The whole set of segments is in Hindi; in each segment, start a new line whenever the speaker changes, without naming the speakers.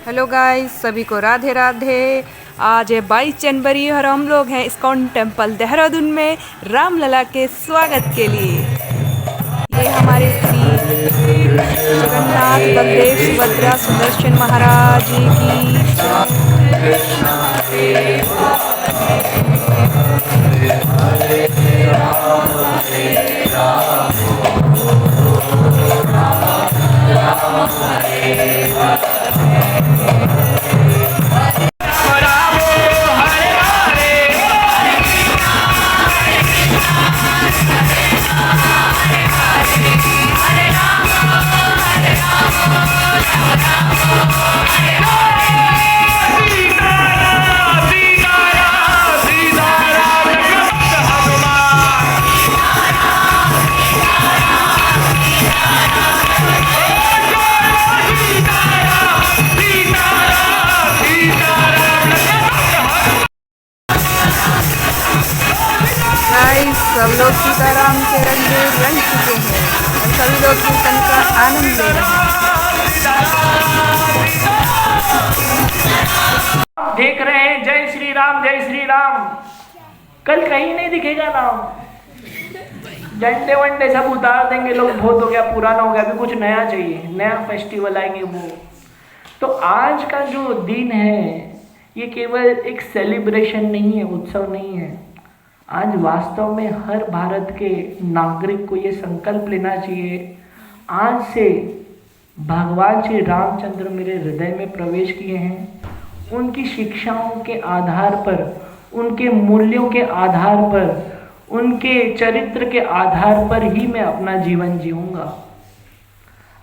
हेलो गाइस, सभी को राधे राधे। आज है 22 जनवरी और हम लोग हैं इस्कॉन टेम्पल देहरादून में रामलला के स्वागत के लिए। ये हमारे श्री जगन्नाथ बलदेव सुभद्रा सुदर्शन महाराज सब लोग सीताराम के रंग में रंग चुके हैं और सभी लोग कीर्तन का आनंद ले रहे
हैं। देख रहे हैं जय श्री राम जय श्री राम। कल कहीं नहीं दिखेगा नाम। झंडे वंडे सब उतार देंगे लोग। बहुत हो गया, पुराना हो गया, अभी कुछ नया चाहिए, नया फेस्टिवल आएंगे वो। तो आज का जो दिन है ये केवल एक सेलिब्रेशन नहीं है, उत्सव नहीं है। आज वास्तव में हर भारत के नागरिक को ये संकल्प लेना चाहिए, आज से भगवान श्री रामचंद्र मेरे हृदय में प्रवेश किए हैं। उनकी शिक्षाओं के आधार पर, उनके मूल्यों के आधार पर, उनके चरित्र के आधार पर ही मैं अपना जीवन जीऊंगा।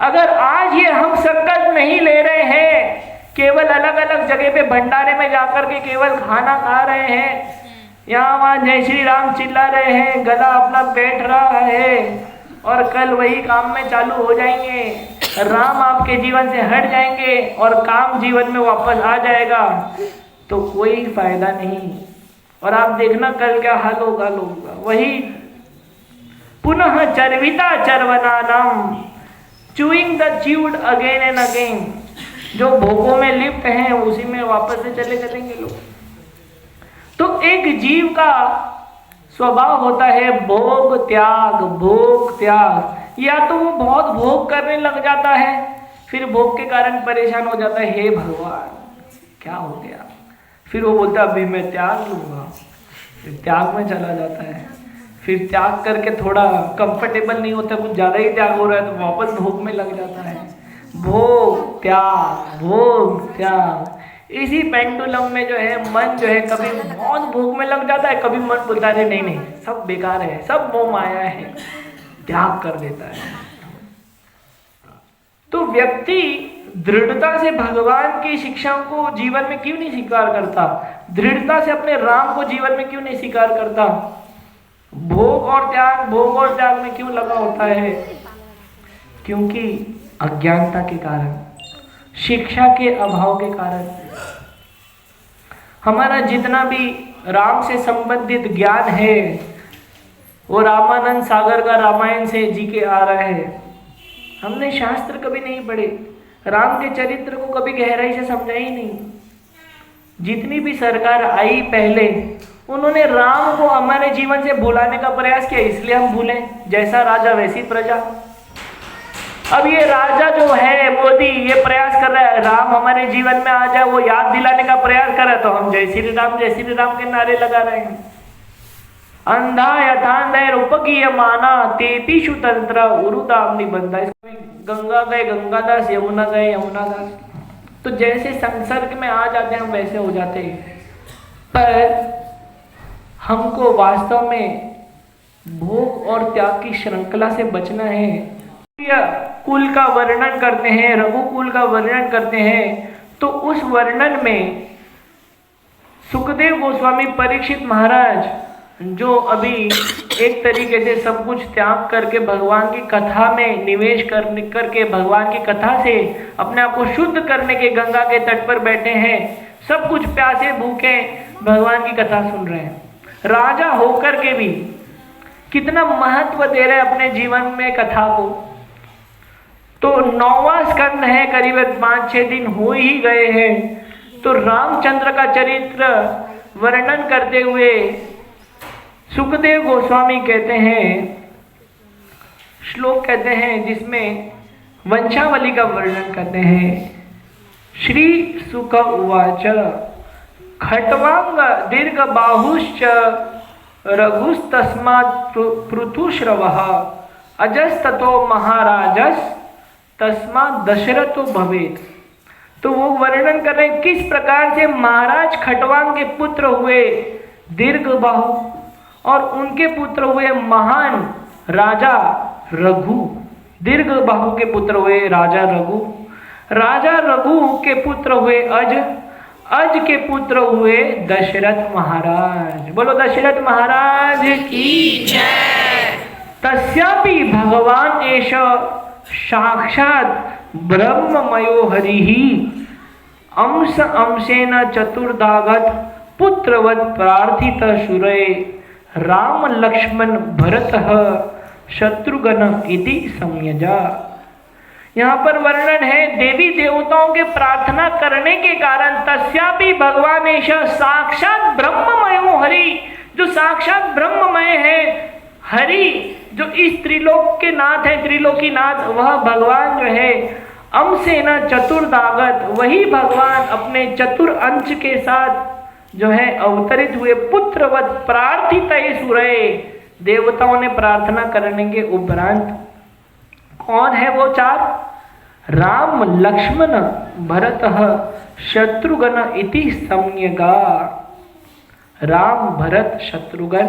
अगर आज ये हम संकल्प नहीं ले रहे हैं, केवल अलग अलग जगह पे भंडारे में जाकर के केवल खाना खा रहे हैं, यहाँ वहाँ जय श्री राम चिल्ला रहे हैं, गला अपना बैठ रहा है और कल वही काम में चालू हो जाएंगे, राम आपके जीवन से हट जाएंगे और काम जीवन में वापस आ जाएगा, तो कोई फायदा नहीं। और आप देखना कल क्या हाल होगा लोगों का। वही पुनः चर्विता चर्वनानम chewing the chewed again and again. जो भोगों में लिप्त हैं उसी में वापस से चले चलेंगे लोग। तो एक जीव का स्वभाव होता है भोग त्याग, भोग त्याग। या तो वो बहुत भोग करने लग जाता है, फिर भोग के कारण परेशान हो जाता है, हे भगवान क्या हो गया। फिर वो बोलता है अभी मैं त्याग लूंगा, फिर त्याग में चला जाता है। फिर त्याग करके थोड़ा कंफर्टेबल नहीं होता, कुछ ज़्यादा ही त्याग हो रहा है, तो वापस भोग में लग जाता है। भोग त्याग, भोग त्याग, इसी पेंडुलम में जो है मन जो है कभी बहुत भोग में लग जाता है, कभी मन बोलता है नहीं नहीं सब बेकार है, सब मोह माया है, त्याग कर देता है। तो व्यक्ति दृढ़ता से भगवान की शिक्षाओं को जीवन में क्यों नहीं स्वीकार करता? दृढ़ता से अपने राम को जीवन में क्यों नहीं स्वीकार करता? भोग और त्याग, भोग और त्याग में क्यों लगा होता है? क्योंकि अज्ञानता के कारण, शिक्षा के अभाव के कारण। हमारा जितना भी राम से संबंधित ज्ञान है वो रामानंद सागर का रामायण से जी के आ रहा है। हमने शास्त्र कभी नहीं पढ़े, राम के चरित्र को कभी गहराई से समझा ही नहीं। जितनी भी सरकार आई पहले, उन्होंने राम को हमारे जीवन से भुलाने का प्रयास किया, इसलिए हम भूलें। जैसा राजा वैसी प्रजा। अब ये राजा जो है मोदी, ये प्रयास कर रहा है राम हमारे जीवन में आ जाए, वो याद दिलाने का प्रयास कर रहा है, तो हम जय श्री राम के नारे लगा रहे हैं। अंधा यथांधैर उपकीय माना तेतीषु तंत्र उरुदाम निबंधा। गंगा गए गंगादास, यमुना गए यमुनादास। तो जैसे संसर्ग में आ जाते हैं हम वैसे हो जाते हैं। पर हमको वास्तव में भोग और त्याग की श्रृंखला से बचना है। कुल का वर्णन करते हैं, रघुकुल का वर्णन करते हैं, तो उस वर्णन में सुखदेव गोस्वामी परीक्षित महाराज जो अभी एक तरीके से सब कुछ त्याग करके भगवान की कथा में निवेश करके भगवान की कथा से अपने आप को शुद्ध करने के गंगा के तट पर बैठे हैं, सब कुछ प्यासे भूखे भगवान की कथा सुन रहे हैं। राजा होकर के भी कितना महत्व दे रहे हैं अपने जीवन में कथा को। तो 9वां स्कंद है, करीबन 5-6 दिन हो ही गए हैं। तो रामचंद्र का चरित्र वर्णन करते हुए सुखदेव गोस्वामी कहते हैं, श्लोक कहते हैं जिसमें वंशावली का वर्णन करते हैं। श्री सुख उवाच खट्वांग दीर्घ बाहुश्च रघुस्तस्मात् पृथुश्रवः अजस्ततो महाराजस तस्मात् दशरथो भवेत्। तो वो वर्णन कर रहे हैं किस प्रकार से महाराज खट्वांग के पुत्र हुए दीर्घ बाहु और उनके पुत्र हुए महान राजा रघु। दीर्घ बाहु के पुत्र हुए राजा रघु, राजा रघु के पुत्र हुए अज, अज के पुत्र हुए दशरथ महाराज। बोलो दशरथ महाराज की जय। तस्यापि भगवान एष साक्षात ब्रह्ममयो हरिहि अंश अंशेन चतुर्दागत पुत्रवत प्रार्थित सुरे राम लक्ष्मण भरतः शत्रुघ्न इति संयजा। यहाँ पर वर्णन है देवी देवताओं के प्रार्थना करने के कारण तस्यापि भगवान एष साक्षात ब्रह्ममयो हरि, जो साक्षात ब्रह्ममय है, हरि जो इस त्रिलोक के नाथ है, त्रिलोकी नाथ, वह भगवान जो है अंशेन चतुर्दागत, वही भगवान अपने चतुर अंश के साथ जो है अवतरित हुए पुत्रवत प्रार्थित सुरे, देवताओं ने प्रार्थना करने के उपरांत। कौन है वो चार? राम लक्ष्मण भरतः शत्रुघ्न इति संज्ञा। राम भरत शत्रुघ्न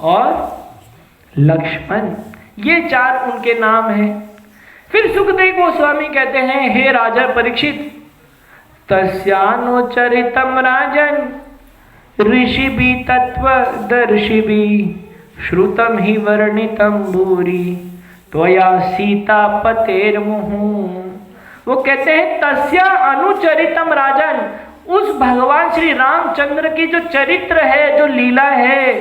और लक्ष्मण, ये चार उनके नाम हैं। फिर सुखदेव गोस्वामी कहते हैं, हे राजा परीक्षित, तस्यानुचरितम राजन ऋषिभि तत्वदर्शिभि श्रुतम ही वर्णितम भूरि त्वया सीतापतेर्मुहु। वो कहते हैं तस्या अनुचरितम राजन, उस भगवान श्री रामचंद्र की जो चरित्र है, जो लीला है,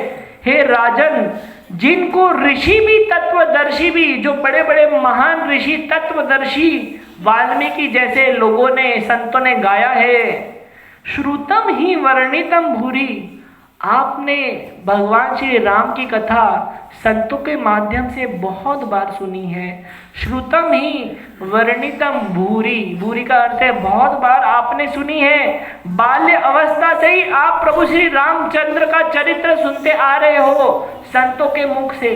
हे राजन, जिनको ऋषि भी तत्वदर्शी भी, जो बड़े बड़े महान ऋषि तत्वदर्शी वाल्मीकि जैसे लोगों ने, संतों ने गाया है, श्रुतम ही वर्णितम भूरि, आपने भगवान श्री राम की कथा संतों के माध्यम से बहुत बार सुनी है। श्रुतम ही वर्णितम भूरि, भूरि का अर्थ है बहुत बार आपने सुनी है। बाल्य अवस्था से ही आप प्रभु श्री रामचंद्र का चरित्र सुनते आ रहे हो संतों के मुख से।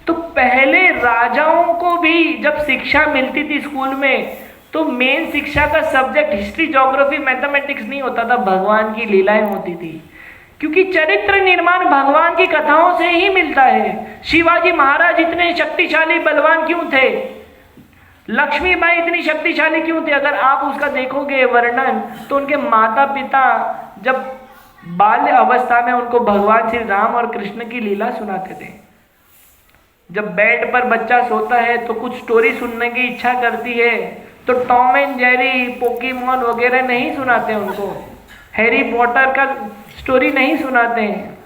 तो पहले राजाओं को भी जब शिक्षा मिलती थी स्कूल में, तो मेन शिक्षा का सब्जेक्ट हिस्ट्री, ज्योग्राफी, मैथमेटिक्स नहीं होता था, भगवान की लीलाएं होती थी, क्योंकि चरित्र निर्माण भगवान की कथाओं से ही मिलता है। शिवाजी महाराज इतने शक्तिशाली बलवान क्यों थे? लक्ष्मीबाई इतनी शक्तिशाली क्यों थे? अगर आप उसका देखोगे वर्णन, तो उनके माता पिता जब बाल्य अवस्था में उनको भगवान श्री राम और कृष्ण की लीला सुनाते थे। जब बेड पर बच्चा सोता है तो कुछ स्टोरी सुनने की इच्छा करती है, तो टॉम एंड जेरी, पोकेमॉन वगैरह नहीं सुनाते उनको, हैरी पॉटर का स्टोरी नहीं सुनाते हैं,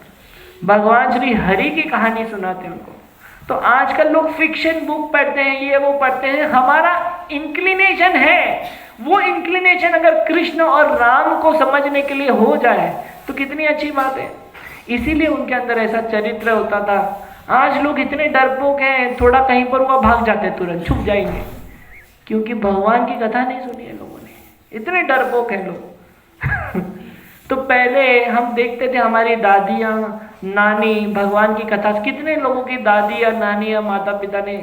भगवान श्री हरि की कहानी सुनाते हैं उनको। तो आजकल लोग फिक्शन बुक पढ़ते हैं, ये वो पढ़ते हैं। हमारा इंक्लिनेशन है, वो इंक्लिनेशन अगर कृष्ण और राम को समझने के लिए हो जाए तो कितनी अच्छी बात है। इसीलिए उनके अंदर ऐसा चरित्र होता था। आज लोग इतने डरपोक हैं, थोड़ा कहीं पर हुआ भाग जाते, तुरंत छुप जाएंगे, क्योंकि भगवान की कथा नहीं सुनी है लोगों ने। इतने डरपोक हैं लोग। तो पहले हम देखते थे हमारी दादियाँ, नानी भगवान की कथा, कितने लोगों की दादी या नानी या माता पिता ने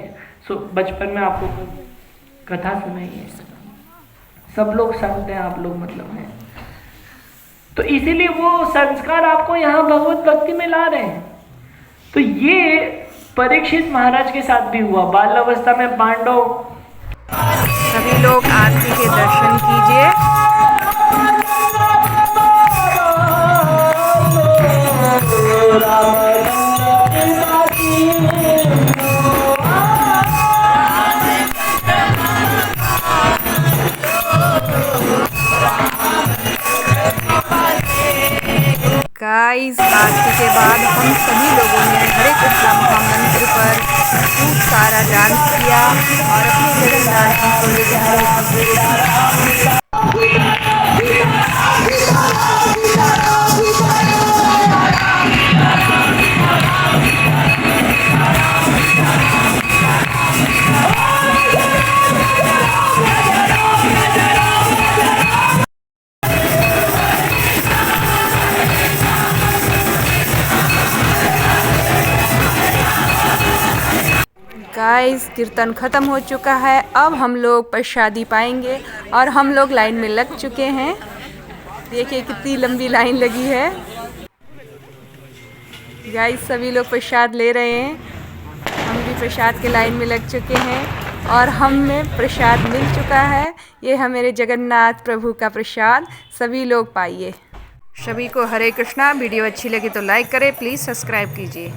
बचपन में आपको कथा सुनाई है। सब लोग संत हैं, आप लोग मतलब हैं। तो इसीलिए वो संस्कार आपको यहाँ भगवत भक्ति में ला रहे हैं। तो ये परीक्षित महाराज के साथ भी हुआ। बाल अवस्था में पांडव,
सभी लोग आरती के दर्शन कीजिए। गाइस, आरती के बाद हम सभी लोगों ने हरे कृष्णा महामंत्र पर खूब सारा डांस किया और अपने जगन्नाथ जी को लेकर गाइस कीर्तन ख़त्म हो चुका है। अब हम लोग प्रसादी पाएंगे और हम लोग लाइन में लग चुके हैं। देखिए कितनी लंबी लाइन लगी है। गाइस सभी लोग प्रसाद ले रहे हैं। हम भी प्रसाद के लाइन में लग चुके हैं और हमें प्रसाद मिल चुका है। ये है मेरे जगन्नाथ प्रभु का प्रसाद, सभी लोग पाइए। सभी को हरे कृष्णा। वीडियो अच्छी लगी तो लाइक करें, प्लीज़ सब्सक्राइब कीजिए।